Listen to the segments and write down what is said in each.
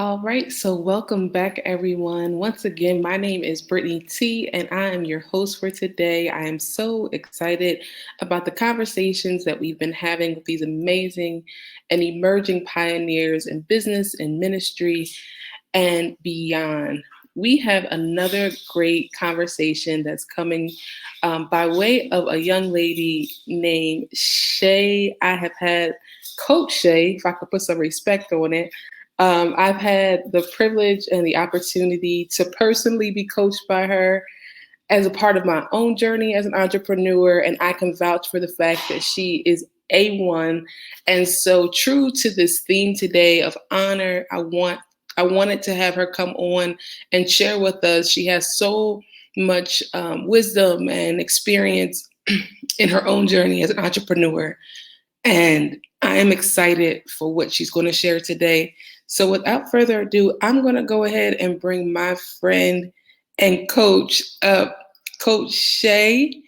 All right, so welcome back, everyone. Once again, my name is Brittany T, and I am your host for today. I am so excited about the conversations that we've been having with these amazing and emerging pioneers in business and ministry and beyond. We have another great conversation that's coming by way of a young lady named Shay. I have had Coach Shay, if I could put some respect on it. I've had the privilege and the opportunity to personally be coached by her as a part of my own journey as an entrepreneur, and I can vouch for the fact that she is A1. And so, true to this theme today of honor, I wanted to have her come on and share with us. She has so much wisdom and experience in her own journey as an entrepreneur. And I am excited for what she's going to share today. So, without further ado, I'm going to go ahead and bring my friend and coach up, Coach Shay,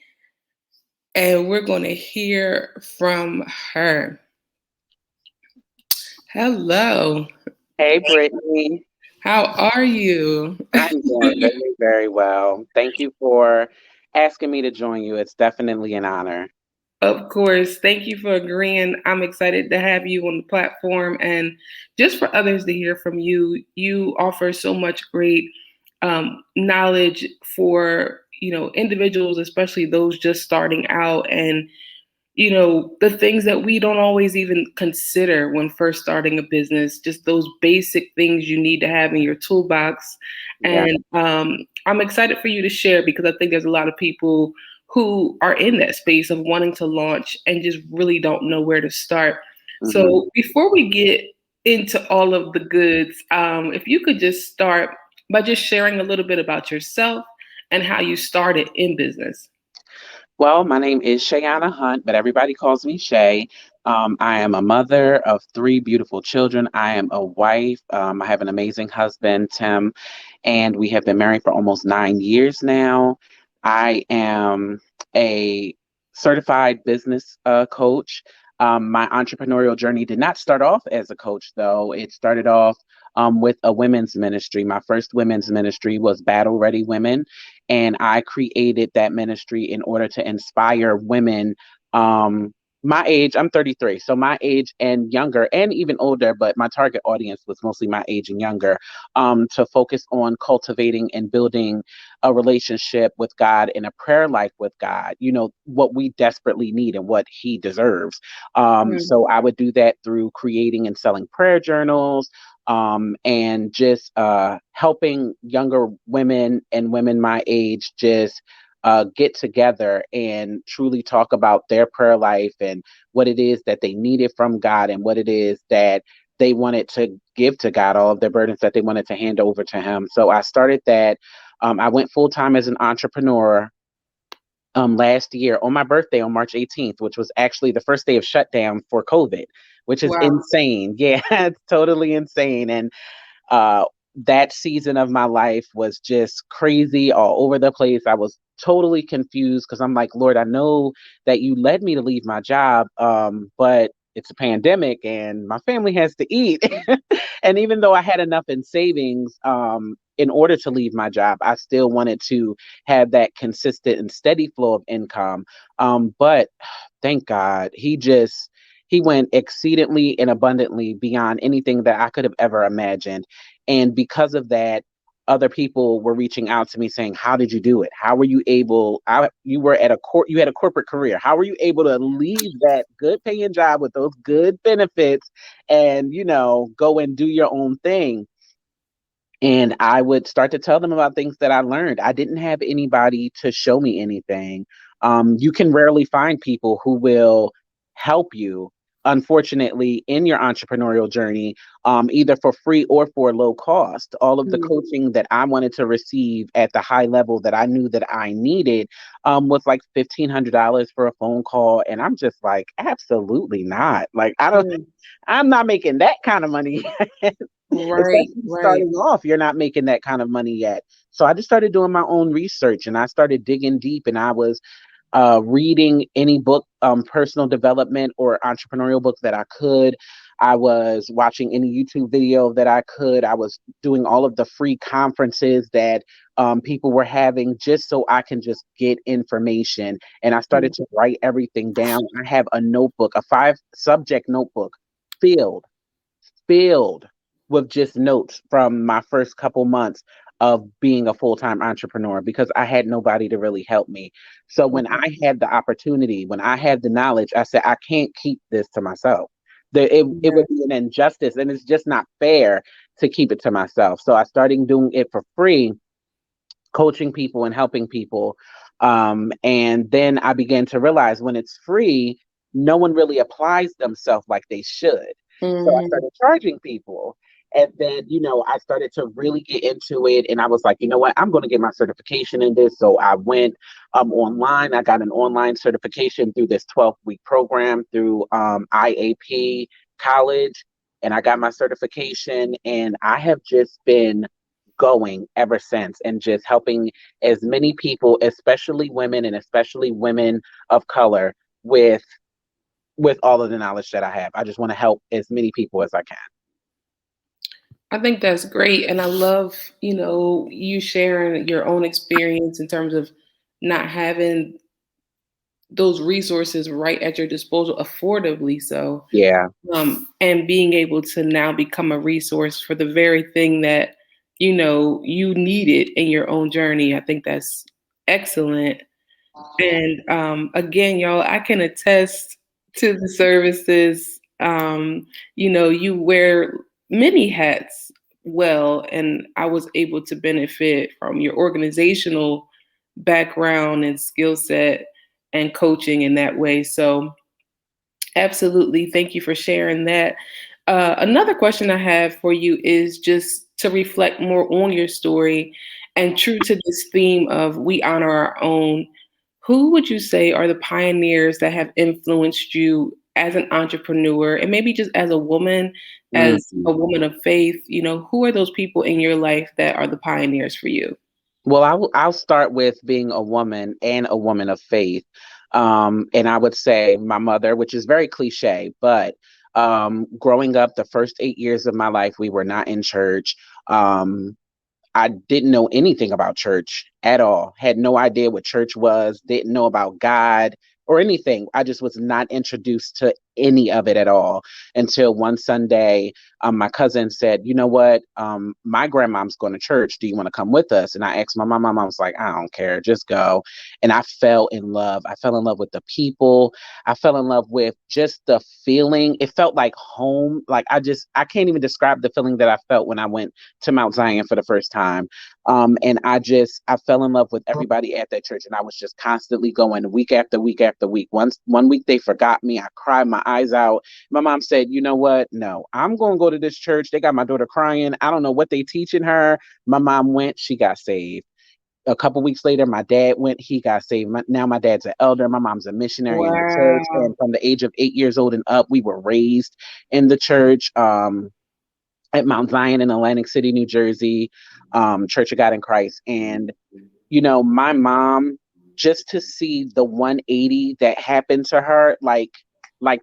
and we're going to hear from her. Hello. Hey, Brittany. How are you? I'm doing very, very well. Thank you for asking me to join you. It's definitely an honor. Of course. Thank you for agreeing. I'm excited to have you on the platform and just for others to hear from you. You offer so much great knowledge for, individuals, especially those just starting out and, the things that we don't always even consider when first starting a business, just those basic things you need to have in your toolbox. Yeah. And I'm excited for you to share because I think there's a lot of people who are in that space of wanting to launch and just really don't know where to start. hmm So before we get into all of the goods, if you could just start by just sharing a little bit about yourself and how you started in business. Well, my name is Shaonnah Hunt, but everybody calls me Shay. I am a mother of three beautiful children. I am a wife. I have an amazing husband, Tim, and we have been married for almost 9 years now. I am a certified business coach. My entrepreneurial journey did not start off as a coach, though. It started off with a women's ministry. My first women's ministry was Battle Ready Women, and I created that ministry in order to inspire women. My age, I'm 33, so my age and younger, and even older, but my target audience was mostly my age and younger, to focus on cultivating and building a relationship with God and a prayer life with God, what we desperately need and what He deserves. Mm. So I would do that through creating and selling prayer journals, and just helping younger women and women my age just get together and truly talk about their prayer life and what it is that they needed from God and what it is that they wanted to give to God, all of their burdens that they wanted to hand over to Him. So I started that. I went full time as an entrepreneur last year on my birthday on March 18th, which was actually the first day of shutdown for COVID, which is Wow. insane. Yeah, it's totally insane. And uh, that season of my life was just crazy all over the place. I was totally confused because I'm like, Lord, I know that you led me to leave my job, but it's a pandemic and my family has to eat. And even though I had enough in savings, in order to leave my job, I still wanted to have that consistent and steady flow of income. But thank God, he went exceedingly and abundantly beyond anything that I could have ever imagined. And because of that, other people were reaching out to me saying, "How did you do it? How were you able? You were at you had a corporate career. How were you able to leave that good paying job with those good benefits and go and do your own thing?" And I would start to tell them about things that I learned. I didn't have anybody to show me anything. You can rarely find people who will help you, unfortunately, in your entrepreneurial journey, either for free or for low cost. All of the Mm. coaching that I wanted to receive at the high level that I knew that I needed was like $1,500 for a phone call. And I'm just like, absolutely not. Like, Mm. I'm not making that kind of money. Right, Especially right. starting off, you're not making that kind of money yet. So I just started doing my own research and I started digging deep and I was reading any book, personal development or entrepreneurial book that I could. I was watching any YouTube video that I could. I was doing all of the free conferences that people were having just so I can just get information. And I started to write everything down. I have a notebook, a 5 subject notebook filled filled with just notes from my first couple months of being a full-time entrepreneur because I had nobody to really help me. So when I had the opportunity, when I had the knowledge, I said I can't keep this to myself. It Yeah. would be an injustice and it's just not fair to keep it to myself. So I started doing it for free, coaching people and helping people. And then I began to realize when it's free, no one really applies themselves like they should. So I Mhm. started charging people. And then, I started to really get into it. And I was like, you know what? I'm going to get my certification in this. So I went online. I got an online certification through this 12-week program through IAP College. And I got my certification. And I have just been going ever since and just helping as many people, especially women and especially women of color with all of the knowledge that I have. I just want to help as many people as I can. I think that's great. And I love, you sharing your own experience in terms of not having those resources right at your disposal affordably so, Yeah. and being able to now become a resource for the very thing that, you needed in your own journey. I think that's excellent. And again, y'all, I can attest to the services. You wear many hats well, and I was able to benefit from your organizational background and skill set and coaching in that way. So, absolutely, thank you for sharing that. Another question I have for you is just to reflect more on your story and true to this theme of we honor our own. Who would you say are the pioneers that have influenced you as an entrepreneur and maybe just as Mhm. a woman of faith? Who are those people in your life that are the pioneers for you? Well, I'll start with being a woman and a woman of faith. And I would say my mother, which is very cliche, but growing up, the first 8 years of my life, we were not in church. Um, I didn't know anything about church at all. Had no idea what church was, didn't know about God or anything. I just was not introduced to any of it at all until one Sunday, my cousin said, "You know what? My grandmom's going to church. Do you want to come with us?" And I asked my mom. My mom was like, "I don't care. Just go." And I fell in love. I fell in love with the people. I fell in love with just the feeling. It felt like home. Like I can't even describe the feeling that I felt when I went to Mount Zion for the first time. And I fell in love with everybody at that church, and I was just constantly going week after week after week. One week they forgot me. I cried my eyes out. My mom said, "You know what? No, I'm going to go to this church. They got my daughter crying. I don't know what they teaching her." My mom went. She got saved. A couple weeks later, my dad went. He got saved. Now my dad's an elder. My mom's a missionary in the church, Wow. and from the age of 8 years old and up, we were raised in the church. At Mount Zion in Atlantic City, New Jersey, Church of God in Christ. And, my mom, just to see the 180 that happened to her, like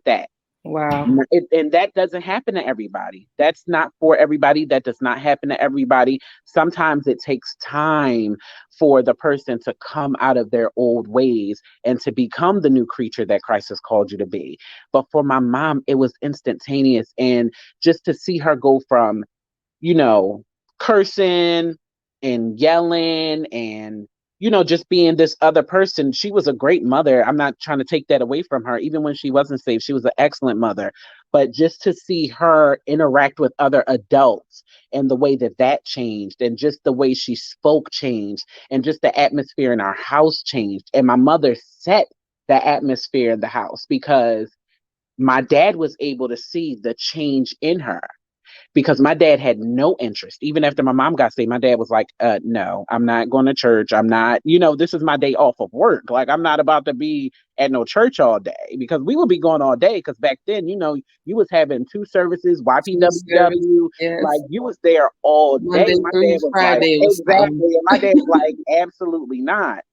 that. Wow. And that doesn't happen to everybody. That's not for everybody. That does not happen to everybody. Sometimes it takes time for the person to come out of their old ways and to become the new creature that Christ has called you to be. But for my mom, it was instantaneous. And just to see her go from, you know, cursing and yelling and, just being this other person. She was a great mother. I'm not trying to take that away from her. Even when she wasn't saved, she was an excellent mother. But just to see her interact with other adults and the way that changed and just the way she spoke changed and just the atmosphere in our house changed. And my mother set the atmosphere in the house because my dad was able to see the change in her because my dad had no interest. Even after my mom got saved, my dad was like, no, I'm not going to church. I'm not, this is my day off of work. Like, I'm not about to be at no church all day because we would be going all day. Because back then, you was having 2 services, Two service, YPWW, like yes. you was there all day. Monday My through dad was like, Friday was something. exactly. And my dad's like, absolutely not.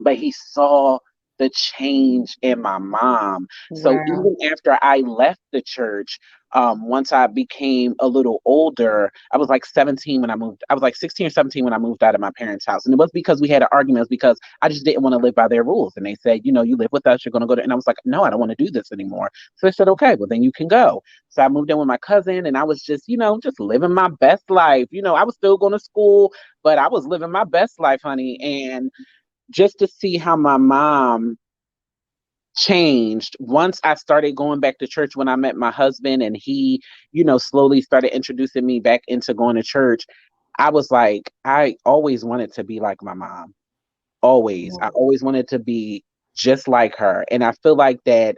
But he saw the change in my mom. So Wow. even after I left the church, once I became a little older, I was like 17 when I moved. I was like 16 or 17 when I moved out of my parents' house. And it was because we had an argument. It was because I just didn't want to live by their rules. And they said, you know, you live with us, you're going to go to, and I was like, no, I don't want to do this anymore. So they said, okay, well, then you can go. So I moved in with my cousin and I was just, you know, just living my best life. You know, I was still going to school, but I was living my best life, honey. And just to see how my mom changed once I started going back to church when I met my husband and he, you know, slowly started introducing me back into going to church. I was like, I always wanted to be like my mom. Always. I always wanted to be just like her. And I feel like that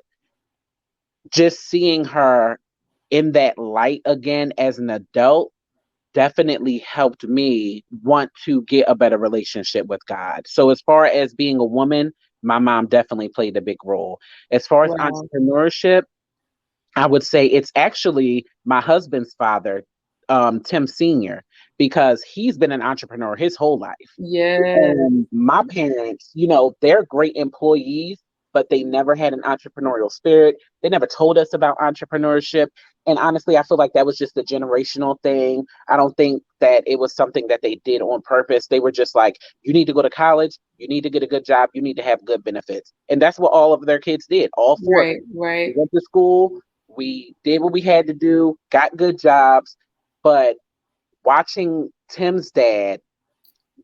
just seeing her in that light again as an adult definitely helped me want to get a better relationship with God. So as far as being a woman, my mom definitely played a big role. As far as Wow. entrepreneurship, I would say it's actually my husband's father, Tim Sr., because he's been an entrepreneur his whole life. Yes. And my parents, you know, they're great employees, but they never had an entrepreneurial spirit. They never told us about entrepreneurship. And honestly, I feel like that was just a generational thing. I don't think that it was something that they did on purpose. They were just like, you need to go to college, you need to get a good job, you need to have good benefits. And that's what all of their kids did, all four of Right, them. We right. went to school, we did what we had to do, got good jobs. But watching Tim's dad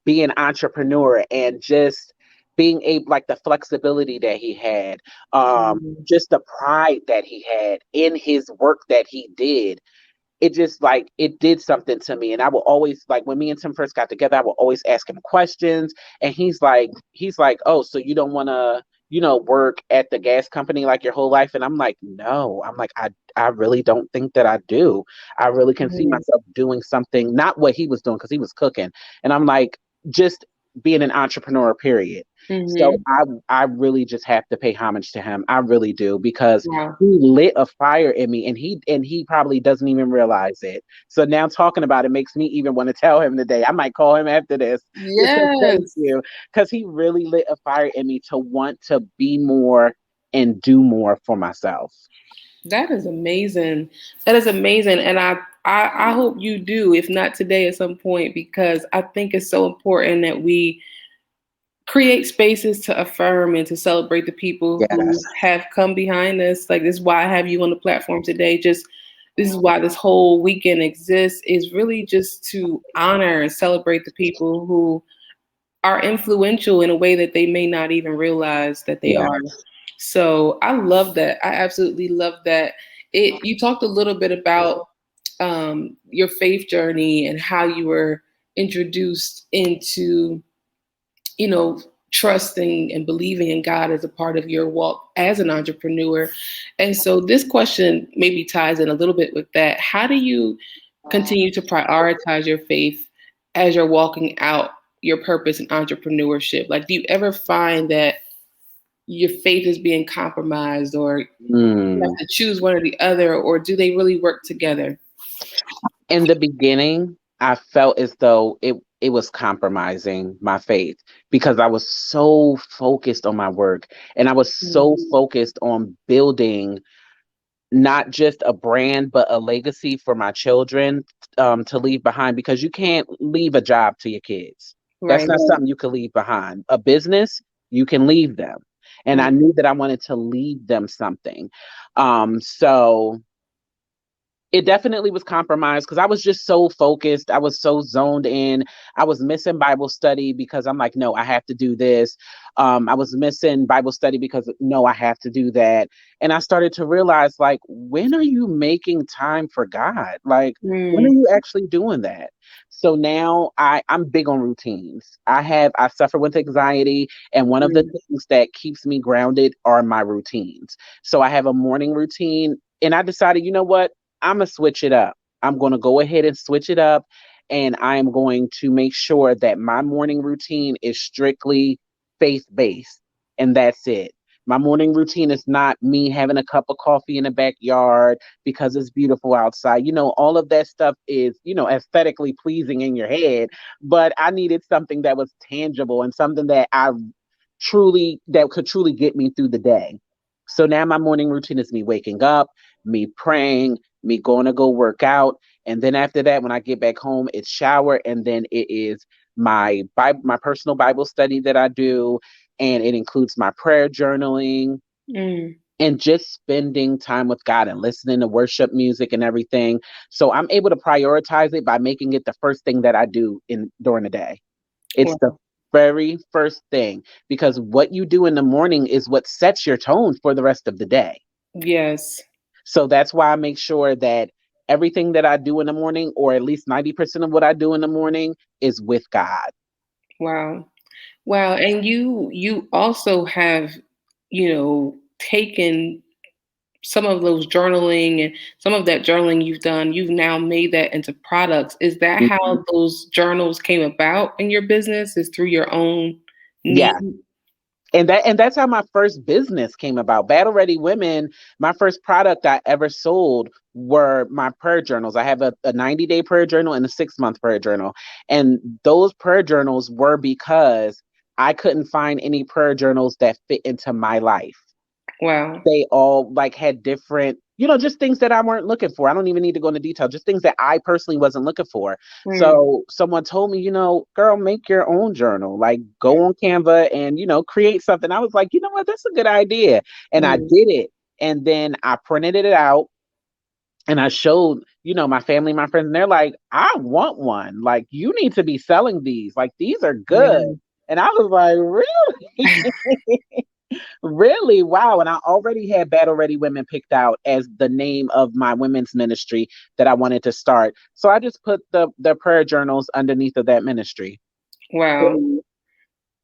be an entrepreneur and just being able, like the flexibility that he had, Mhm. just the pride that he had in his work that he did, it just like it did something to me. And I will always, like, when me and Tim first got together, I will always ask him questions. And he's like, oh, so you don't want to, you know, work at the gas company like your whole life? And I'm like, no. I'm like, I really don't think that I do. I really can see Mhm. myself doing something, not what he was doing, because he was cooking. And I'm like, just being an entrepreneur, period. So Mhm. I really just have to pay homage to him. I really do, because Wow. he lit a fire in me, and he probably doesn't even realize it. So now talking about it makes me even want to tell him today. I might call him after this to say thank Yes. you, because he really lit a fire in me to want to be more and do more for myself. That is amazing. That is amazing. And I hope you do, if not today at some point, because I think it's so important that we create spaces to affirm and to celebrate the people Yes. who have come behind us. Like, this is why I have you on the platform today. Just this is why this whole weekend exists, is really just to honor and celebrate the people who are influential in a way that they may not even realize that they Yeah. are. So I love that. I absolutely love that. It You talked a little bit about your faith journey and how you were introduced into, you know, trusting and believing in God as a part of your walk as an entrepreneur. And so this question maybe ties in a little bit with that. How do you continue to prioritize your faith as you're walking out your purpose in entrepreneurship? Like, do you ever find that your faith is being compromised, or you have Mm. to choose one or the other, or do they really work together? In the beginning, I felt as though it was compromising my faith, because I was so focused on my work, and I was so focused on building not just a brand but a legacy for my children, to leave behind, because you can't leave a job to your kids. That's Right. not something you can leave behind. A business, you can leave them. And I knew that I wanted to leave them something. So it definitely was compromised, because I was just so focused. I was so zoned in. I was missing Bible study because I'm like, no, I have to do this. I was missing Bible study because no, I have to do that. And I started to realize, like, when are you making time for God? Like, when Mm, are you actually doing that? So now I'm big on routines. I suffer with anxiety, and one of the mm, things that keeps me grounded are my routines. So I have a morning routine, and I decided, you know what? I'm gonna switch it up. I'm gonna go ahead and switch it up, and I am going to make sure that my morning routine is strictly faith based, and that's it. My morning routine is not me having a cup of coffee in the backyard because it's beautiful outside. You know, all of that stuff is, you know, aesthetically pleasing in your head, but I needed something that was tangible and something that I that could truly get me through the day. So now my morning routine is me waking up, me praying, me going to go work out, and then after that, when I get back home, it's shower, and then it is my personal Bible study that I do, and it includes my prayer journaling Mm, and just spending time with God and listening to worship music and everything. So I'm able to prioritize it by making it the first thing that I do in during the day. It's the well, very first thing, because what you do in the morning is what sets your tone for the rest of the day. yes. So that's why I make sure that everything that I do in the morning, or at least 90% of what I do in the morning, is with God. Wow. Wow. And you also have, taken some of those journaling and some of that journaling you've done, you've now made that into products. Is that Mhm. how those journals came about in your business? Is through your own need? Yeah. And that's how my first business came about. Battle Ready Women, my first product I ever sold were my prayer journals. I have a 90-day prayer journal and a 6-month prayer journal. And those prayer journals were because I couldn't find any prayer journals that fit into my life. Wow. They all like had different, just things that I weren't looking for. I don't even need to go into detail, just things that I personally wasn't looking for. Mm, So someone told me, girl, make your own journal. Like go on Canva and, create something. I was like, you know what, that's a good idea. And I mm, did it. And then I printed it out and I showed, my family, my friends, and they're like, I want one. Like, you need to be selling these. Like, these are good. wow. And I was like, really? Really? Wow. And I already had Battle Ready Women picked out as the name of my women's ministry that I wanted to start. So I just put the prayer journals underneath of that ministry. Wow.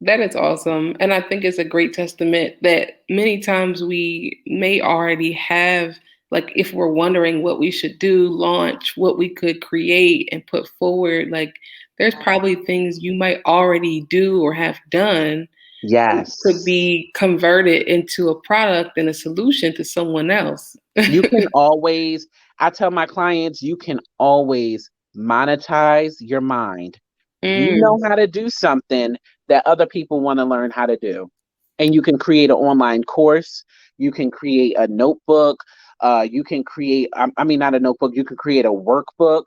That is awesome. And I think it's a great testament that many times we may already have, like, if we're wondering what we should do, launch, what we could create and put forward, like, there's probably things you might already do or have done could Yes. be converted into a product and a solution to someone else. You can always, I tell my clients, you can always monetize your mind. You Mm, know how to do something that other people want to learn how to do. And you can create an online course, you can create a notebook, you can create, I mean, not a notebook, you can create a workbook,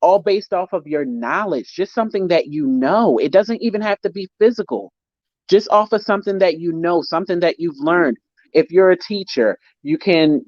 all based off of your knowledge, just something that you know. It doesn't even have to be physical, just offer something that you know, something that you've learned. If you're a teacher, you can,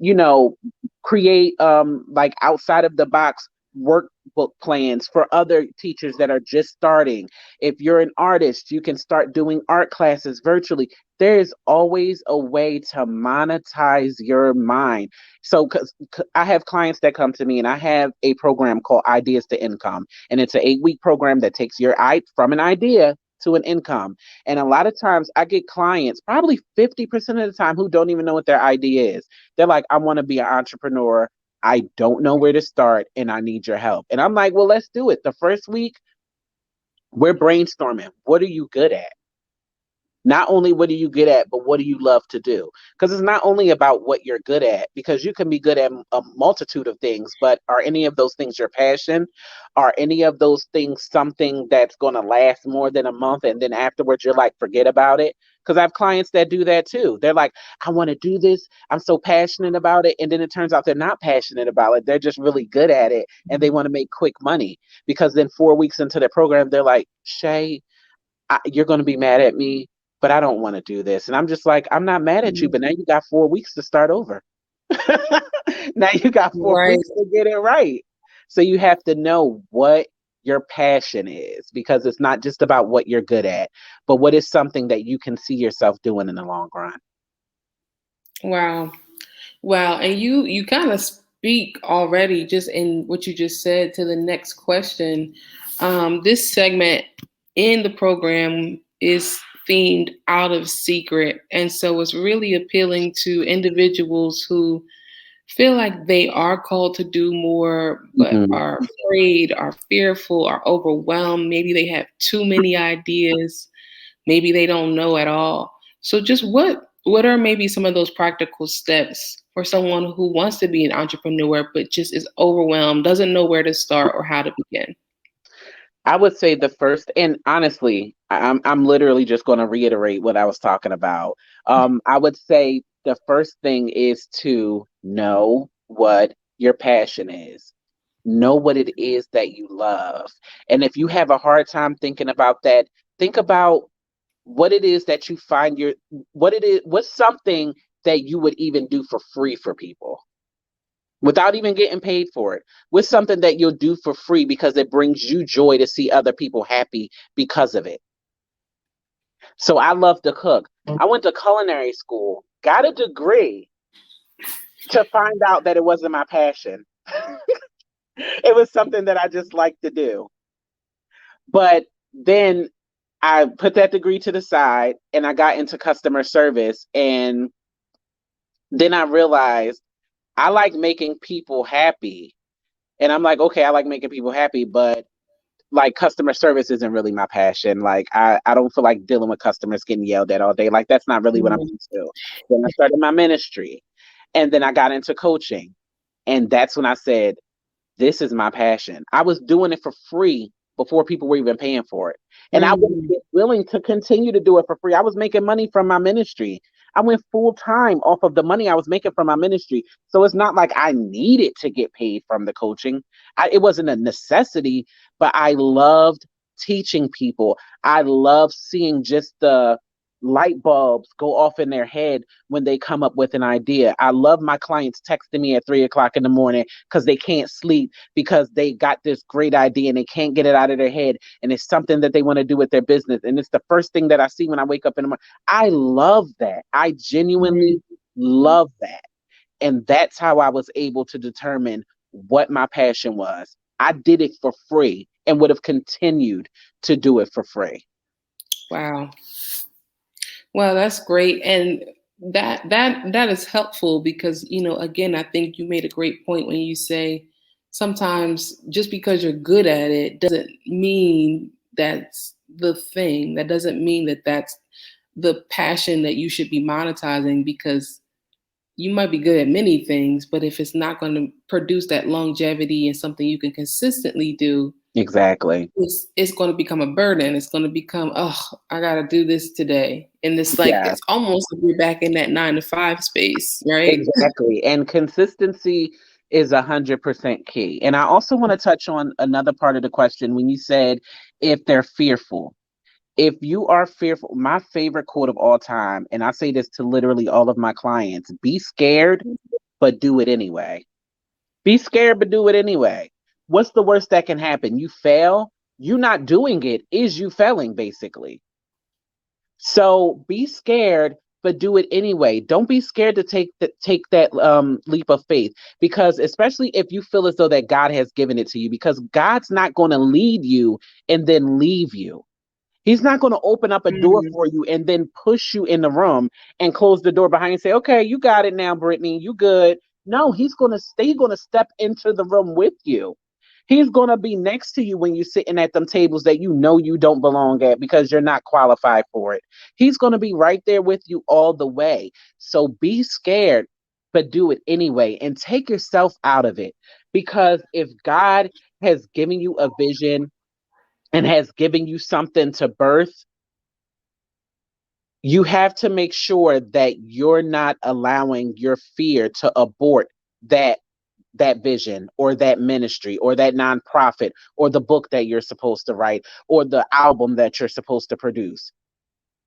create like outside of the box workbook plans for other teachers that are just starting. If you're an artist, you can start doing art classes virtually. There is always a way to monetize your mind. So cuz I have clients that come to me, and I have a program called Ideas to Income, and it's an 8-week program that takes your from an idea to an income. And a lot of times I get clients, probably 50% of the time, who don't even know what their idea is. They're like, I want to be an entrepreneur. I don't know where to start and I need your help. And I'm like, well, let's do it. The first week, we're brainstorming. What are you good at? Not only what do you good at, but what do you love to do? Because it's not only about what you're good at, because you can be good at a multitude of things, but are any of those things your passion? Are any of those things something that's going to last more than a month and then afterwards you're like, forget about it? Because I have clients that do that too. They're like, I want to do this. I'm so passionate about it. And then it turns out they're not passionate about it. They're just really good at it and they want to make quick money. Because then 4 weeks into their program, they're like, Shay, you're going to be mad at me, but I don't want to do this. And I'm just like, I'm not mad at you, mm, but now you got 4 weeks to start over. Now you got four right. weeks to get it right. So you have to know what your passion is, because it's not just about what you're good at, but what is something that you can see yourself doing in the long run. Wow. Wow, and you kind of speak already just in what you just said to the next question. This segment in the program is themed out of secret, and so it's really appealing to individuals who feel like they are called to do more, but Mhm. are afraid, are fearful, are overwhelmed. Maybe they have too many ideas. Maybe they don't know at all. So just what are maybe some of those practical steps for someone who wants to be an entrepreneur but just is overwhelmed, doesn't know where to start or how to begin? I would say the first, and honestly, I'm literally just going to reiterate what I was talking about. I would say the first thing is to know what your passion is. Know what it is that you love. And if you have a hard time thinking about that, think about what it is that you find your what it is, what's something that you would even do for free for people without even getting paid for it. What's something that you'll do for free because it brings you joy to see other people happy because of it. So I love to cook. I went to culinary school, got a degree to find out that it wasn't my passion. It was something that I just like to do. But then I put that degree to the side and I got into customer service. And then I realized I like making people happy. And I'm like, okay, I like making people happy, but like customer service isn't really my passion. Like I don't feel like dealing with customers getting yelled at all day. Like that's not really what I'm Mhm. used to. Then I started my ministry and then I got into coaching. And that's when I said, this is my passion. I was doing it for free before people were even paying for it. And I was Mhm. willing to continue to do it for free. I was making money from my ministry. I went full time off of the money I was making from my ministry. So it's not like I needed to get paid from the coaching. It wasn't a necessity, but I loved teaching people. I love seeing just the light bulbs go off in their head when they come up with an idea. I love my clients texting me at 3 o'clock in the morning because they can't sleep because they got this great idea and they can't get it out of their head. And it's something that they want to do with their business. And it's the first thing that I see when I wake up in the morning. I love that. I genuinely love that. And that's how I was able to determine what my passion was. I did it for free and would have continued to do it for free. Wow. Well, that's great. And that is helpful because, again, I think you made a great point when you say sometimes just because you're good at it doesn't mean that's the thing. That doesn't mean that that's the passion that you should be monetizing because you might be good at many things, but if it's not going to produce that longevity and something you can consistently do, Exactly. it's going to become a burden. It's going to become, oh, I got to do this today. And it's like, Yeah. it's almost like you're back in that 9 to 5 space, right? Exactly. And consistency is 100% key. And I also want to touch on another part of the question when you said if they're fearful. If you are fearful, my favorite quote of all time, and I say this to literally all of my clients, be scared, but do it anyway. Be scared, but do it anyway. What's the worst that can happen? You fail. You not doing it is you failing, basically. So be scared, but do it anyway. Don't be scared to take that leap of faith, because especially if you feel as though that God has given it to you, because God's not going to lead you and then leave you. He's not going to open up a door Mhm. for you and then push you in the room and close the door behind you and say, okay, you got it now, Brittany, you good. No, he's going to stay, going to step into the room with you. He's going to be next to you when you're sitting at them tables that you know you don't belong at because you're not qualified for it. He's going to be right there with you all the way. So be scared, but do it anyway and take yourself out of it. Because if God has given you a vision and has given you something to birth, you have to make sure that you're not allowing your fear to abort that vision or that ministry or that nonprofit or the book that you're supposed to write or the album that you're supposed to produce.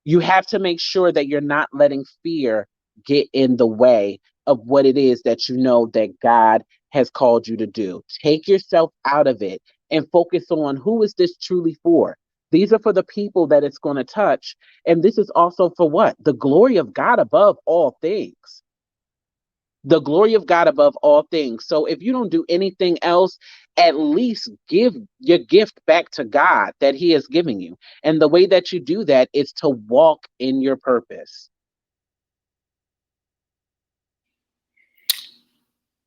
You have to make sure that you're not letting fear get in the way of what it is that you know that God has called you to do. Take yourself out of it and focus on who is this truly for. These are for the people that it's going to touch. And this is also for what? The glory of God above all things. The glory of God above all things. So if you don't do anything else, at least give your gift back to God that He has given you. And the way that you do that is to walk in your purpose.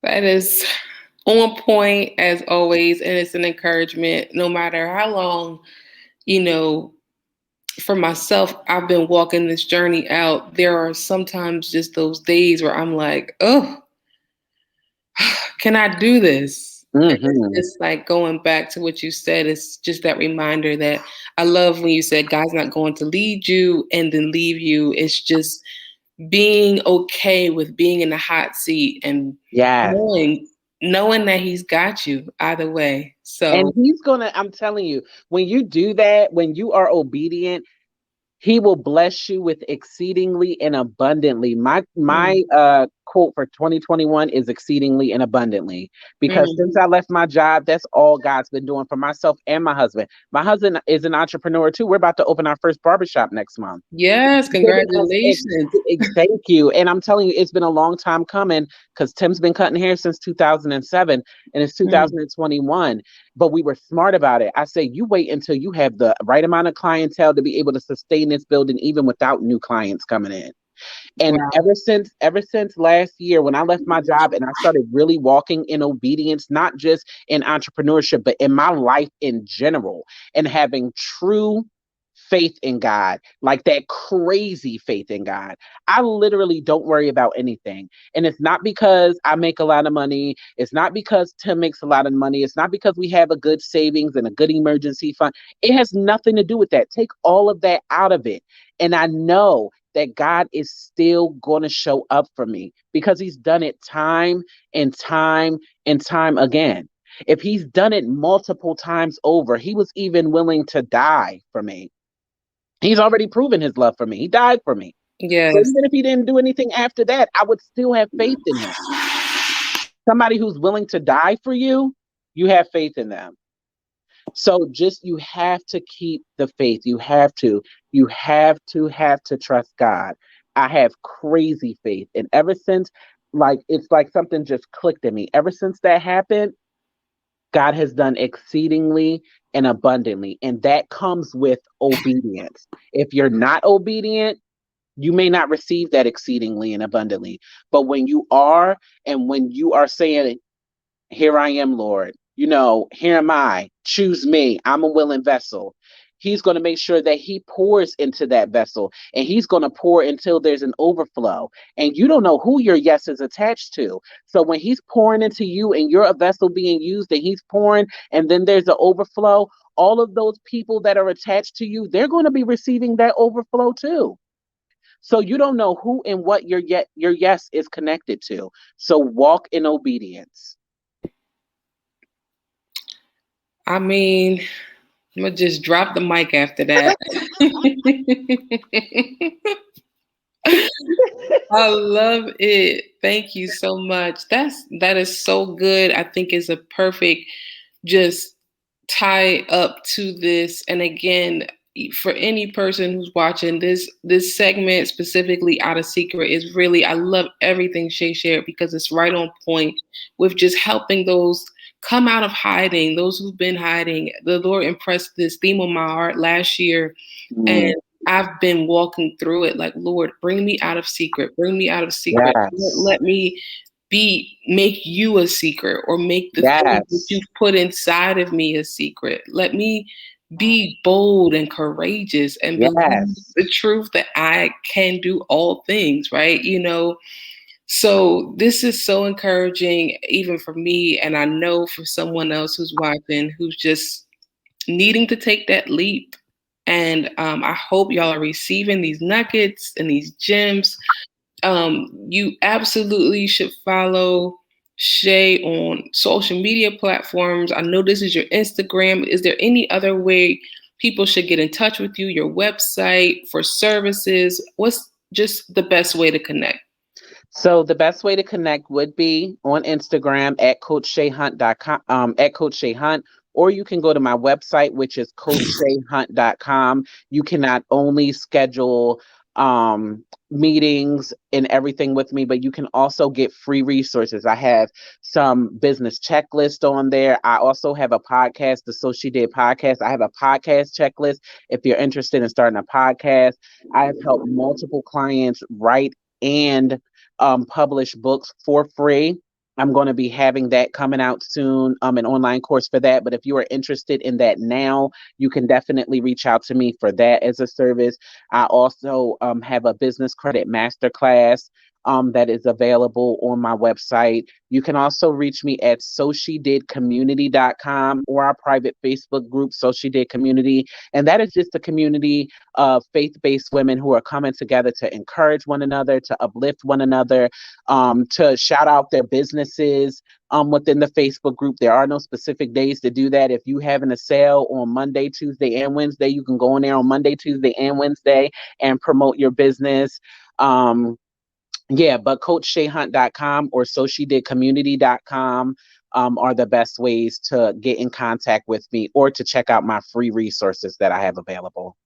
That is on point as always. And it's an encouragement no matter how long, you know, for myself, I've been walking this journey out. There are sometimes just those days where I'm like, oh, can I do this? And it's Hmm. just like going back to what you said, it's just that reminder that I love when you said God's not going to lead you and then leave you. It's just being okay with being in the hot seat and Yes. knowing knowing that he's got you either way. And So, he's gonna, I'm telling you, when you do that, when you are obedient, he will bless you with exceedingly and abundantly. My mm, quote for 2021 is exceedingly and abundantly. Because mm. since I left my job, that's all God's been doing for myself and my husband. My husband is an entrepreneur too. We're about to open our first barbershop next month. Yes, Giving us congratulations. thank you. And I'm telling you, it's been a long time coming because Tim's been cutting hair since 2007 and it's Mm, 2021. But we were smart about it. I say, you wait until you have the right amount of clientele to be able to sustain this building even without new clients coming in. And wow. ever since last year when I left my job and I started really walking in obedience, not just in entrepreneurship, but in my life in general, and having true faith in God, like that crazy faith in God. I literally don't worry about anything. And it's not because I make a lot of money. It's not because Tim makes a lot of money. It's not because we have a good savings and a good emergency fund. It has nothing to do with that. Take all of that out of it. And I know that God is still going to show up for me because he's done it time and time and time again. If he's done it multiple times over, he was even willing to die for me. He's already proven his love for me. He died for me. So Yes. even if he didn't do anything after that, I would still have faith in him. Somebody who's willing to die for you, you have faith in them. So just you have to keep the faith. You have to trust God. I have crazy faith. And ever since, like, it's like something just clicked in me. Ever since that happened, God has done exceedingly and abundantly. And that comes with obedience. If you're not obedient, you may not receive that exceedingly and abundantly. But when you are, and when you are saying, here I am, Lord. Here am I. Choose me. I'm a willing vessel. He's going to make sure that he pours into that vessel and he's going to pour until there's an overflow. And you don't know who your yes is attached to. So when he's pouring into you and you're a vessel being used and he's pouring and then there's an overflow, all of those people that are attached to you, they're going to be receiving that overflow too. So you don't know who and what your yes is connected to. So walk in obedience. I mean, I'm gonna just drop the mic after that. I love it. Thank you so much. That is so good. I think is a perfect just tie up to this. And again, for any person who's watching this segment specifically out of secret is really I love everything Shay shared because it's right on point with just helping those come out of hiding, those who've been hiding. The Lord impressed this theme on my heart last year and Mm, I've been walking through it like, Lord, bring me out of secret, bring me out of secret. yes. Let me make you a secret or make the things that Yes. you've put inside of me a secret. Let me be bold and courageous and believe Yes. the truth that I can do all things, right? So this is so encouraging, even for me, and I know for someone else who's watching, who's just needing to take that leap. And I hope y'all are receiving these nuggets and these gems. You absolutely should follow Shay on social media platforms. I know this is your Instagram. Is there any other way people should get in touch with you? Your website for services? What's just the best way to connect? So the best way to connect would be on Instagram at coachshayhunt.com, at Coach Shay Hunt, or you can go to my website, which is coachshayhunt.com. You can not only schedule meetings and everything with me, but you can also get free resources. I have some business checklist on there. I also have a podcast, the So She Did podcast. I have a podcast checklist if you're interested in starting a podcast. I have helped multiple clients write and publish books for free. I'm going to be having that coming out soon, an online course for that. But if you are interested in that now, you can definitely reach out to me for that as a service. I also have a business credit masterclass that is available on my website. You can also reach me at sociedidcommunity.com or our private Facebook group, So She Did Community. And that is just a community of faith based women who are coming together to encourage one another, to uplift one another, to shout out their businesses within the Facebook group. There are no specific days to do that. If you having a sale on Monday, Tuesday, and Wednesday, you can go in there on Monday, Tuesday, and Wednesday and promote your business. Um, yeah, but coachshayhunt.com or sociedidcommunity.com are the best ways to get in contact with me or to check out my free resources that I have available.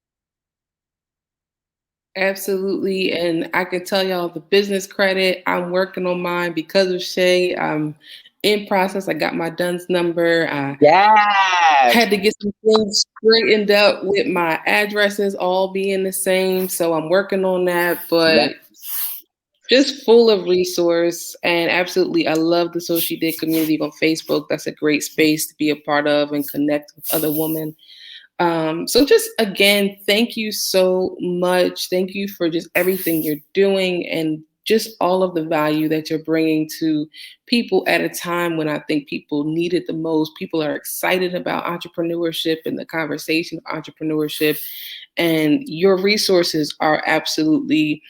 Absolutely. And I can tell y'all the business credit, I'm working on mine because of Shay. I'm in process. I got my DUNS number. I Yes. had to get some things straightened up with my addresses all being the same. So I'm working on that. Yep. But just full of resource, and absolutely I love the So She Did community on Facebook. That's a great space to be a part of and connect with other women. So just again, thank you so much. Thank you for just everything you're doing and just all of the value that you're bringing to people at a time when I think people need it the most. People are excited about entrepreneurship and the conversation of entrepreneurship, and your resources are absolutely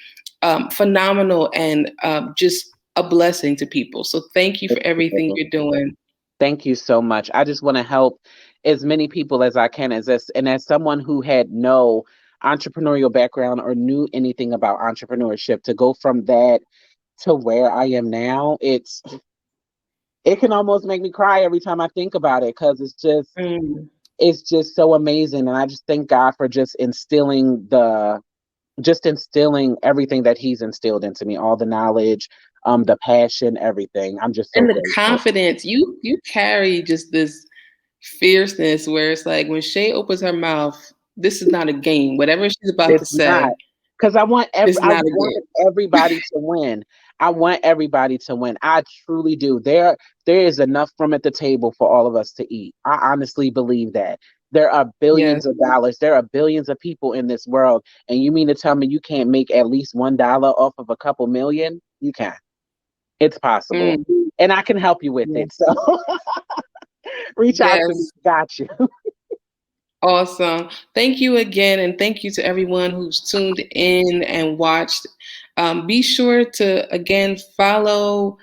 phenomenal and just a blessing to people. So thank you for everything you're doing. Thank you so much. I just want to help as many people as I can as this. And as someone who had no entrepreneurial background or knew anything about entrepreneurship, to go from that to where I am now, it can almost make me cry every time I think about it because Mm. it's just so amazing. And I just thank God for just instilling everything that He's instilled into me, all the knowledge, the passion, everything. I'm just so And the grateful. confidence you carry, just this fierceness where it's like when Shay opens her mouth, this is not a game. Whatever she's about to It's not, say, because this is I not a want game. everybody to win. I want everybody to win. I truly do. There is enough from at the table for all of us to eat. I honestly believe that. There are Yes. billions of dollars. There are billions of people in this world, and you mean to tell me you can't make at least $1 off of a couple million? You can. It's possible, Mm. and I can help you with Yeah. it. So reach out to me. Yes. Got you. Awesome. Thank you again, and thank you to everyone who's tuned in and watched. Be sure to again follow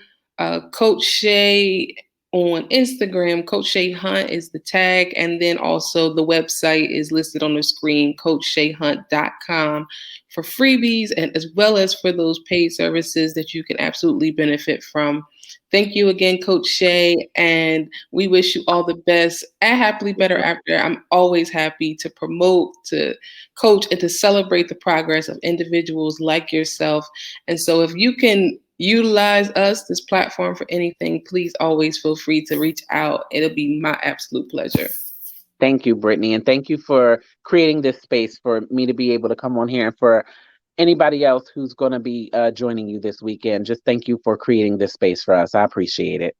Coach Shay on Instagram. Coach Shay Hunt is the tag, and then also the website is listed on the screen, coachshayhunt.com, for freebies and as well as for those paid services that you can absolutely benefit from. Thank you again, Coach Shay, and we wish you all the best. At Happily Better After, I'm always happy to promote, to coach, and to celebrate the progress of individuals like yourself. And so if you can utilize us, this platform, for anything, please always feel free to reach out. It'll be my absolute pleasure. Thank you, Brittany, and thank you for creating this space for me to be able to come on here, and for anybody else who's going to be joining you this weekend. Just thank you for creating this space for us. I appreciate it.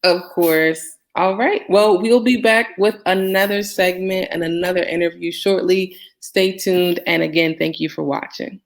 Of course. All right. Well, we'll be back with another segment and another interview shortly. Stay tuned. And again, thank you for watching.